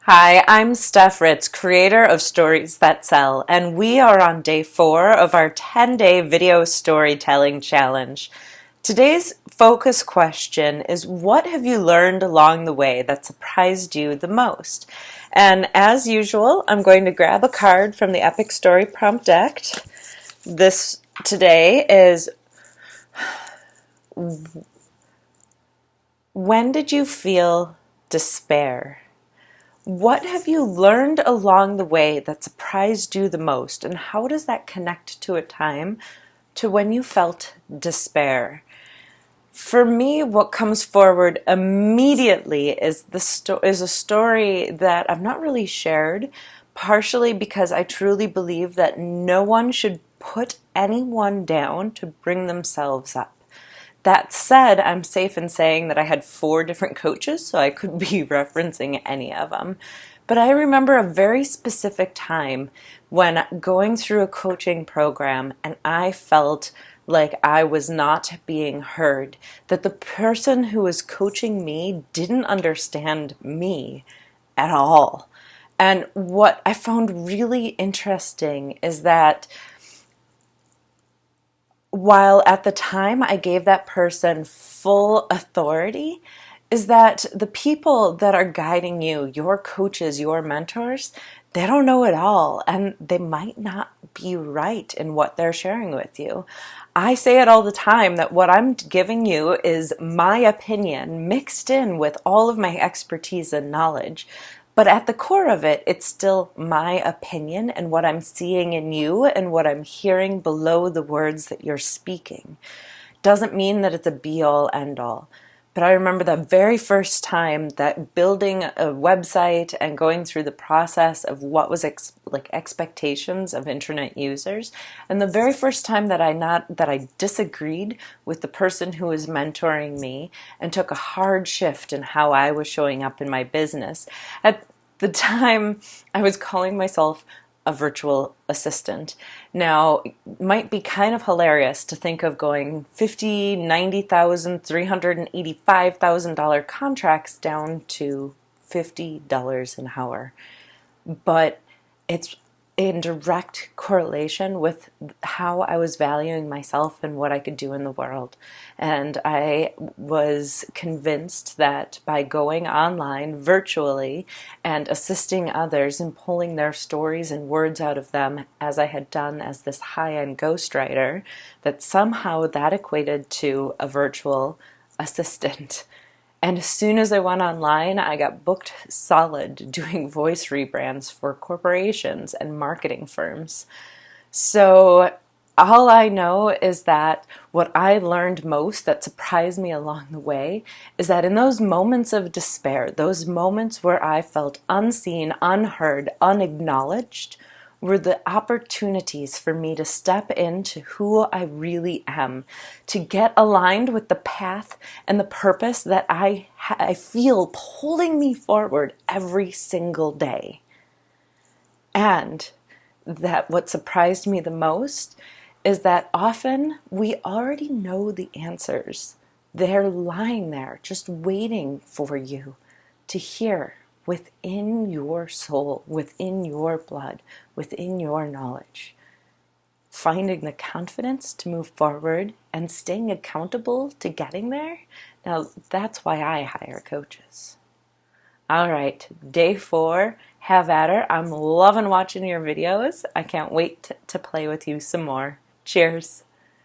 Hi, I'm Steph Ritz, creator of Stories That Sell, and we are on day 4 of our 10-day video storytelling challenge. Today's focus question is, what have you learned along the way that surprised you the most? And as usual, I'm going to grab a card from the Epic Story Prompt deck. This today is, when did you feel despair? What have you learned along the way that surprised you the most, and how does that connect to a time to when you felt despair? For me, what comes forward immediately is a story that I've not really shared, partially because I truly believe that no one should put anyone down to bring themselves up. That said, I'm safe in saying that I had 4 different coaches, so I could be referencing any of them. But I remember a very specific time when going through a coaching program and I felt like I was not being heard, that the person who was coaching me didn't understand me at all. And what I found really interesting is that while at the time I gave that person full authority, is that the people that are guiding you, your coaches, your mentors, they don't know it all, and they might not be right in what they're sharing with you. I say it all the time that what I'm giving you is my opinion mixed in with all of my expertise and knowledge. But at the core of it, it's still my opinion and what I'm seeing in you and what I'm hearing below the words that you're speaking. Doesn't mean that it's a be-all, end-all. But I remember the very first time that building a website and going through the process of what was expectations of internet users, and the very first time that I disagreed with the person who was mentoring me and took a hard shift in how I was showing up in my business. At the time, I was calling myself a virtual assistant. Now, it might be kind of hilarious to think of going $50,000, $90,000, $385,000 contracts down to $50 an hour. But it's in direct correlation with how I was valuing myself and what I could do in the world. And I was convinced that by going online virtually and assisting others and pulling their stories and words out of them, as I had done as this high-end ghostwriter, that somehow that equated to a virtual assistant. And as soon as I went online, I got booked solid doing voice rebrands for corporations and marketing firms. So all I know is that what I learned most that surprised me along the way is that in those moments of despair, those moments where I felt unseen, unheard, unacknowledged, were the opportunities for me to step into who I really am, to get aligned with the path and the purpose that I feel pulling me forward every single day. And that what surprised me the most is that often we already know the answers. They're lying there, just waiting for you to hear within your soul, within your blood, within your knowledge. Finding the confidence to move forward and staying accountable to getting there. Now, that's why I hire coaches. All right, day 4, have at her. I'm loving watching your videos. I can't wait to play with you some more. Cheers.